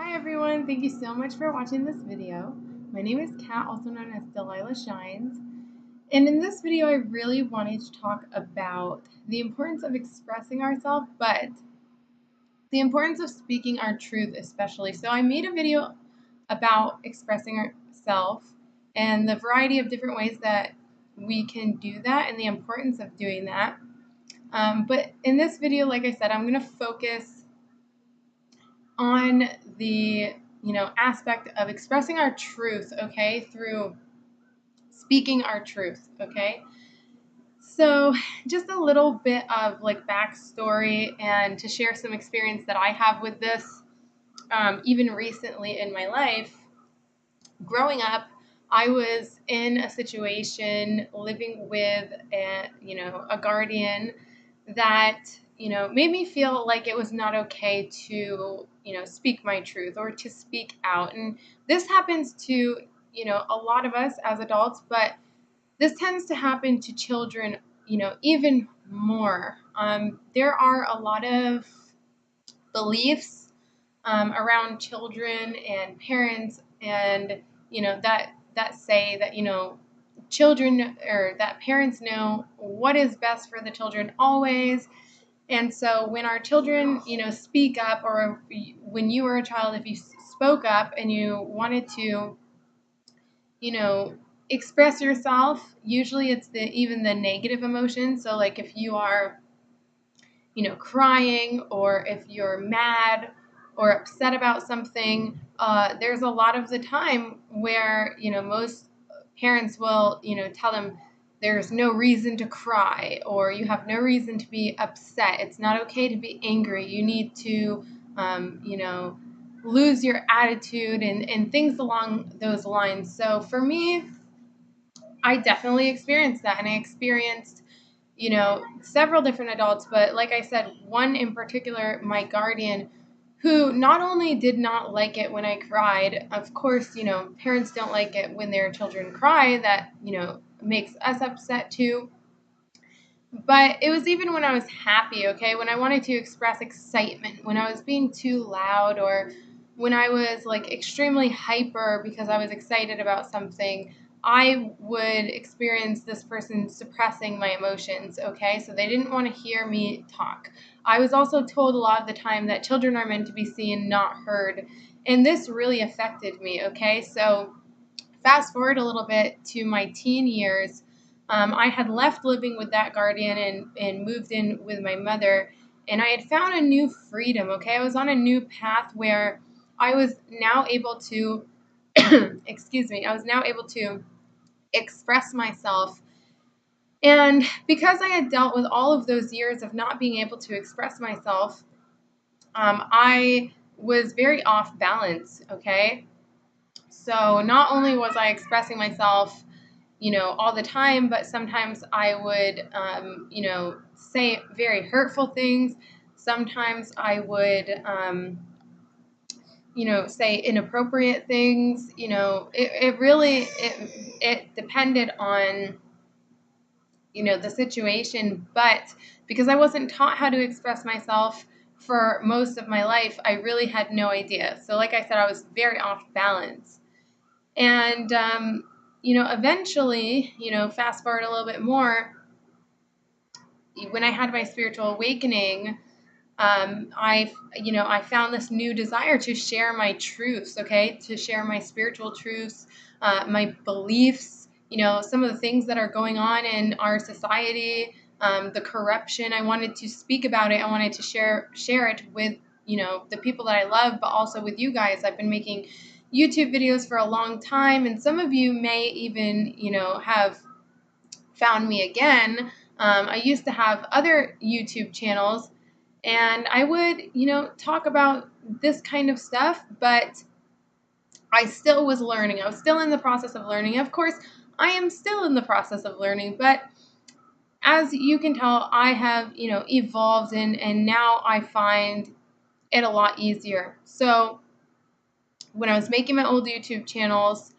Hi everyone, thank you so much for watching this video. My name is Kat, also known as Delilah Shines. And in this video, I really wanted to talk about the importance of expressing ourselves, but the importance of speaking our truth especially. So I made a video about expressing ourselves and the variety of different ways that we can do that and the importance of doing that. But in this video, like I said, I'm going to focus on the aspect of expressing our truth, okay, through speaking our truth, okay. So just a little bit of like backstory and to share some experience that I have with this. Even recently in my life, growing up, I was in a situation living with a guardian that made me feel like it was not okay to speak my truth or to speak out. And this happens to a lot of us as adults, but this tends to happen to children even more. There are a lot of beliefs around children and parents, and that say that children, or that parents know what is best for the children always. And so when our children speak up, or when you were a child, if you spoke up and you wanted to you know express yourself, usually it's even the negative emotions. So like if you are crying, or if you're mad or upset about something, there's a lot of the time where most parents will tell them there's no reason to cry, or you have no reason to be upset. It's not okay to be angry. You need to lose your attitude, and things along those lines. So for me, I definitely experienced that, and I experienced several different adults, but like I said, one in particular, my guardian, who not only did not like it when I cried. Of course, parents don't like it when their children cry. That, makes us upset too. But it was even when I was happy, okay? When I wanted to express excitement, when I was being too loud, or when I was like extremely hyper because I was excited about something, I would experience this person suppressing my emotions, okay? So they didn't want to hear me talk. I was also told a lot of the time that children are meant to be seen, not heard. And this really affected me, okay? So fast forward a little bit to my teen years. I had left living with that guardian and moved in with my mother, and I had found a new freedom, okay? I was on a new path where I was now able to, excuse me, I was now able to express myself. And because I had dealt with all of those years of not being able to express myself, I was very off balance, okay? So not only was I expressing myself all the time, but sometimes I would, say very hurtful things. Sometimes I would, say inappropriate things. It really, it depended on, the situation. But because I wasn't taught how to express myself for most of my life, I really had no idea. So like I said, I was very off balance. And, eventually, fast forward a little bit more, when I had my spiritual awakening, I found this new desire to share my truths, okay, to share my spiritual truths, my beliefs, some of the things that are going on in our society, the corruption. I wanted to speak about it. I wanted to share it with, the people that I love, but also with you guys. I've been making YouTube videos for a long time, and some of you may even, have found me again. I used to have other YouTube channels, and I would, talk about this kind of stuff, but I still was learning. I was still in the process of learning. Of course, I am still in the process of learning, but as you can tell, I have, evolved, and now I find it a lot easier. So when I was making my old YouTube channels,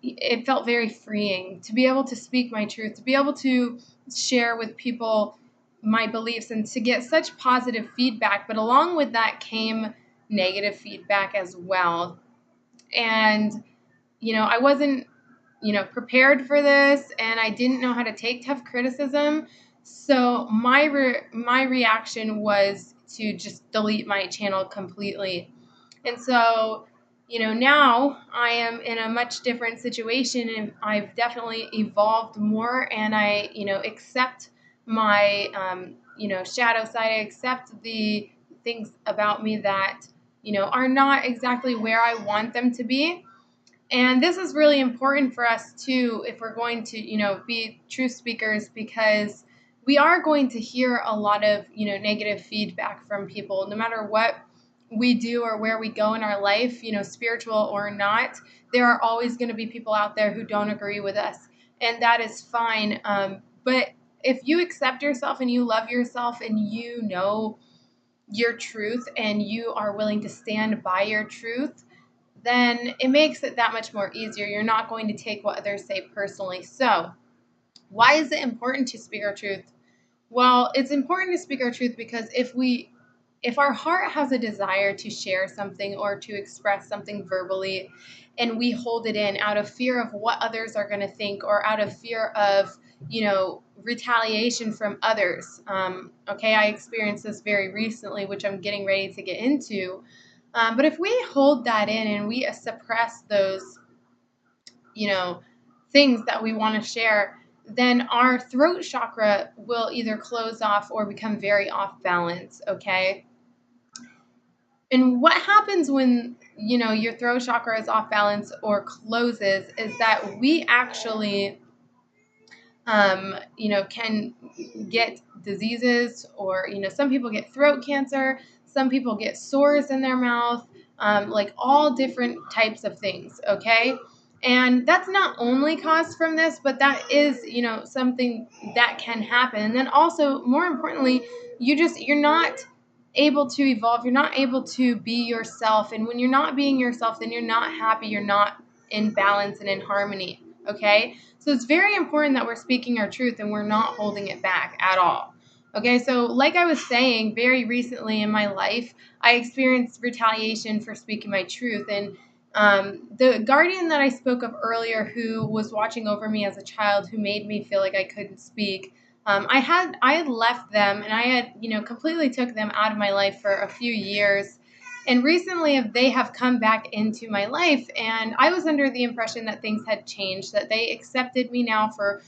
it felt very freeing to be able to speak my truth, to be able to share with people my beliefs, and to get such positive feedback. But along with that came negative feedback as well. And, I wasn't, prepared for this, and I didn't know how to take tough criticism. So my reaction was to just delete my channel completely. And so, now I am in a much different situation, and I've definitely evolved more, and I, accept my, shadow side. I accept the things about me that, are not exactly where I want them to be. And this is really important for us too, if we're going to, be truth speakers, because we are going to hear a lot of, negative feedback from people, no matter what we do or where we go in our life, spiritual or not. There are always going to be people out there who don't agree with us, and that is fine. But if you accept yourself and you love yourself and you know your truth and you are willing to stand by your truth, then it makes it that much more easier. You're not going to take what others say personally. So, why is it important to speak our truth? Well, it's important to speak our truth because if our heart has a desire to share something or to express something verbally, and we hold it in out of fear of what others are going to think, or out of fear of, retaliation from others. Okay, I experienced this very recently, which I'm getting ready to get into. But if we hold that in and we suppress those, you know, things that we want to share, then our throat chakra will either close off or become very off balance. Okay. And what happens when, your throat chakra is off balance or closes is that we actually, can get diseases, or, some people get throat cancer, some people get sores in their mouth, like all different types of things. Okay. And that's not only caused from this, but that is, something that can happen. And then also, more importantly, you're not able to evolve. You're not able to be yourself. And when you're not being yourself, then you're not happy. You're not in balance and in harmony. Okay. So it's very important that we're speaking our truth and we're not holding it back at all. Okay. So, like I was saying, very recently in my life, I experienced retaliation for speaking my truth. And the guardian that I spoke of earlier, who was watching over me as a child, who made me feel like I couldn't speak, I had left them, and I had, completely took them out of my life for a few years. And recently they have come back into my life, and I was under the impression that things had changed, that they accepted me now for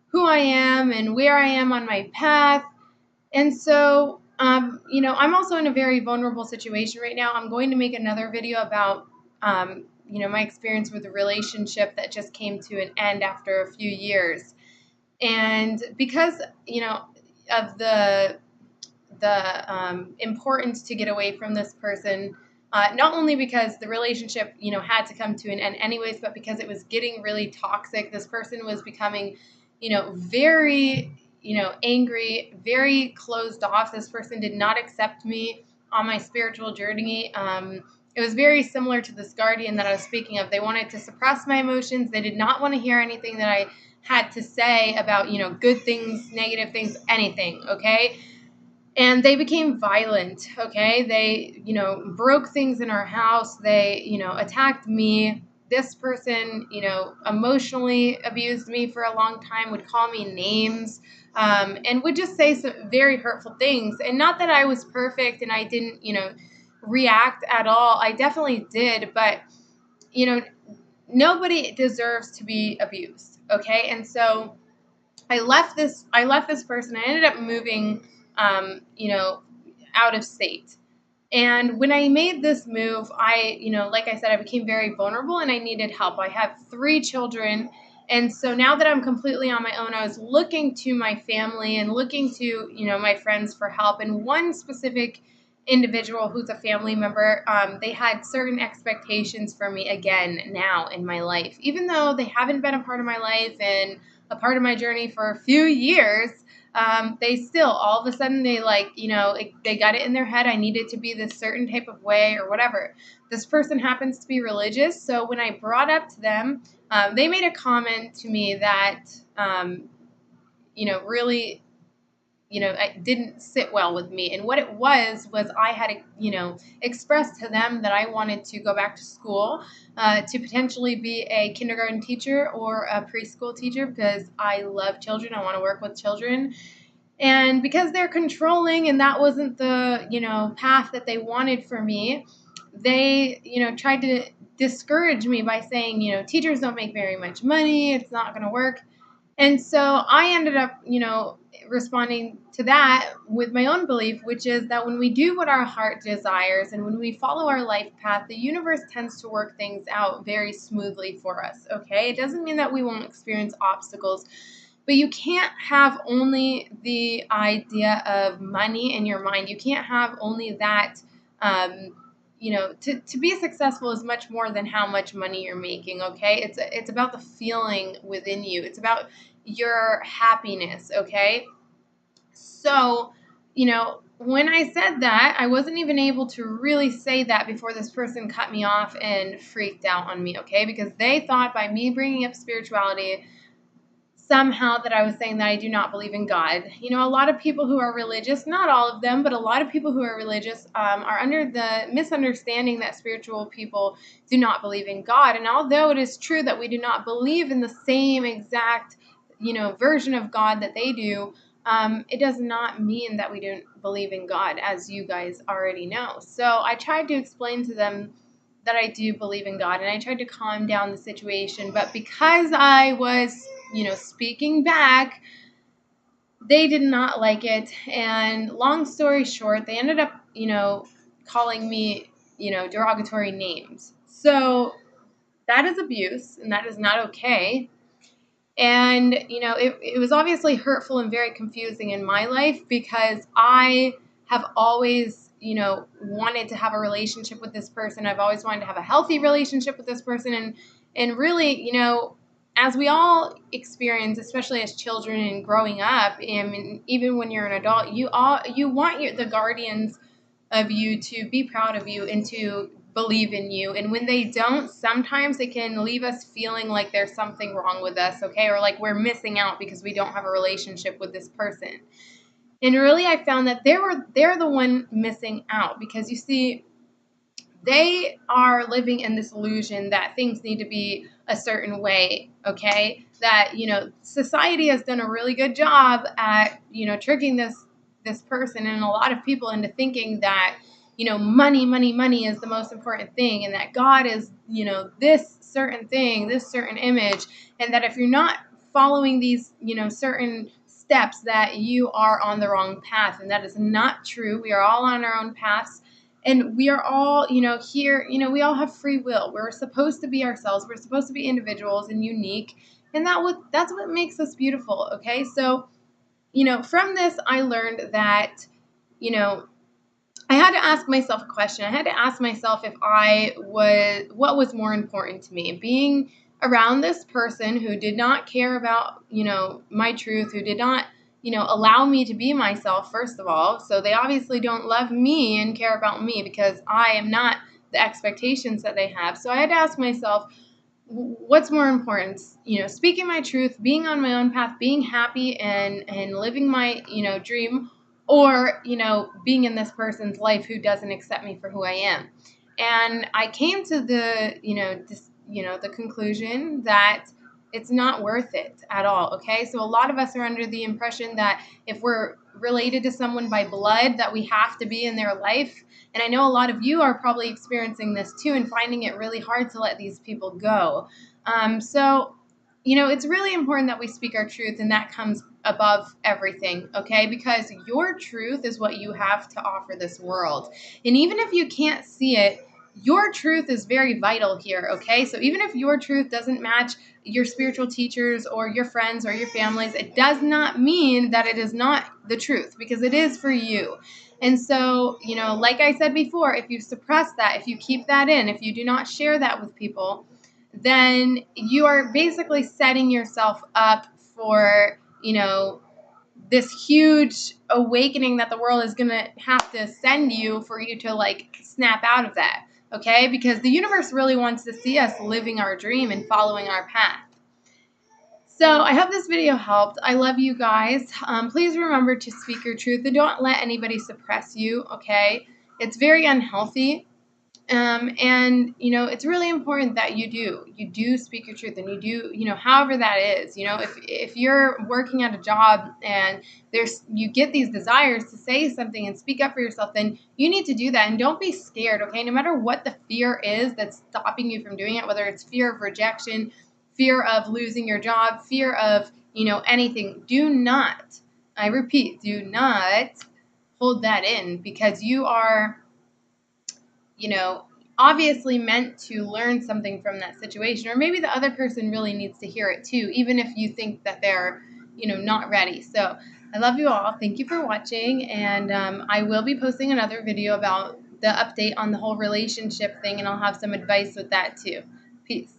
who I am and where I am on my path. And so, I'm also in a very vulnerable situation right now. I'm going to make another video about, my experience with a relationship that just came to an end after a few years. And because, of the importance to get away from this person, not only because the relationship, had to come to an end anyways, but because it was getting really toxic. This person was becoming, very, angry, very closed off. This person did not accept me on my spiritual journey. It was very similar to this guardian that I was speaking of. They wanted to suppress my emotions. They did not want to hear anything that I had to say about, good things, negative things, anything. Okay. And they became violent. Okay. They, broke things in our house. They, attacked me. This person, emotionally abused me for a long time, would call me names, and would just say some very hurtful things. And not that I was perfect and I didn't, react at all. I definitely did. But, nobody deserves to be abused. Okay. And so I left this person. I ended up moving, out of state. And when I made this move, like I said, I became very vulnerable and I needed help. I have 3 children. And so now that I'm completely on my own, I was looking to my family and looking to, my friends for help. And one specific individual who's a family member, they had certain expectations for me again now in my life, even though they haven't been a part of my life and a part of my journey for a few years. They still, all of a sudden, they they got it in their head I needed to be this certain type of way or whatever. This person happens to be religious, so when I brought up to them, they made a comment to me that, really, it didn't sit well with me. And what it was I had, expressed to them that I wanted to go back to school, to potentially be a kindergarten teacher or a preschool teacher, because I love children. I want to work with children. And because they're controlling and that wasn't the, path that they wanted for me, they, tried to discourage me by saying, teachers don't make very much money. It's not going to work. And so I ended up, responding to that with my own belief, which is that when we do what our heart desires and when we follow our life path, the universe tends to work things out very smoothly for us. Okay. It doesn't mean that we won't experience obstacles, but you can't have only the idea of money in your mind. You can't have only that. To be successful is much more than how much money you're making. Okay. It's about the feeling within you. It's about your happiness. Okay. So, when I said that, I wasn't even able to really say that before this person cut me off and freaked out on me. Okay. Because they thought by me bringing up spirituality, somehow that I was saying that I do not believe in God. A lot of people who are religious, not all of them, but a lot of people who are religious are under the misunderstanding that spiritual people do not believe in God. And although it is true that we do not believe in the same exact, version of God that they do, it does not mean that we don't believe in God, as you guys already know. So I tried to explain to them that I do believe in God, and I tried to calm down the situation. But because I was, speaking back, they did not like it. And long story short, they ended up, calling me, derogatory names. So that is abuse, and that is not okay. And, it was obviously hurtful and very confusing in my life, because I have always, wanted to have a relationship with this person. I've always wanted to have a healthy relationship with this person. And really, as we all experience, especially as children and growing up, and even when you're an adult, you want the guardians of you to be proud of you and to believe in you. And when they don't, sometimes it can leave us feeling like there's something wrong with us, okay? Or like we're missing out because we don't have a relationship with this person. And really, I found that they're the one missing out, because you see, they are living in this illusion that things need to be a certain way, okay? That, society has done a really good job at, tricking this person and a lot of people into thinking that, money is the most important thing, and that God is, this certain thing, this certain image, and that if you're not following these, certain steps, that you are on the wrong path. And that is not true. We are all on our own paths. And we are all, here, we all have free will. We're supposed to be ourselves. We're supposed to be individuals and unique. And that's what makes us beautiful. Okay. So, from this, I learned that, I had to ask myself a question. I had to ask myself what was more important to me, being around this person who did not care about, my truth, who did not, allow me to be myself, first of all. So they obviously don't love me and care about me, because I am not the expectations that they have. So I had to ask myself, what's more important, speaking my truth, being on my own path, being happy and living my, dream, or, being in this person's life who doesn't accept me for who I am. And I came to the, the conclusion that it's not worth it at all. Okay. So a lot of us are under the impression that if we're related to someone by blood, that we have to be in their life. And I know a lot of you are probably experiencing this too and finding it really hard to let these people go. So, it's really important that we speak our truth, and that comes above everything, okay? Because your truth is what you have to offer this world. And even if you can't see it, your truth is very vital here, okay? So even if your truth doesn't match your spiritual teachers or your friends or your families, it does not mean that it is not the truth, because it is for you. And so, like I said before, if you suppress that, if you keep that in, if you do not share that with people, then you are basically setting yourself up for, this huge awakening that the world is going to have to send you for you to like snap out of that. Okay. Because the universe really wants to see us living our dream and following our path. So I hope this video helped. I love you guys. Please remember to speak your truth and don't let anybody suppress you, okay? It's very unhealthy. And it's really important that you do speak your truth, and you do, however that is, if you're working at a job and you get these desires to say something and speak up for yourself, then you need to do that, and don't be scared, okay? No matter what the fear is that's stopping you from doing it, whether it's fear of rejection, fear of losing your job, fear of, anything, do not, I repeat, do not hold that in, because you are, you know, obviously meant to learn something from that situation. Or maybe the other person really needs to hear it too, even if you think that they're, not ready. So I love you all. Thank you for watching. And I will be posting another video about the update on the whole relationship thing, and I'll have some advice with that too. Peace.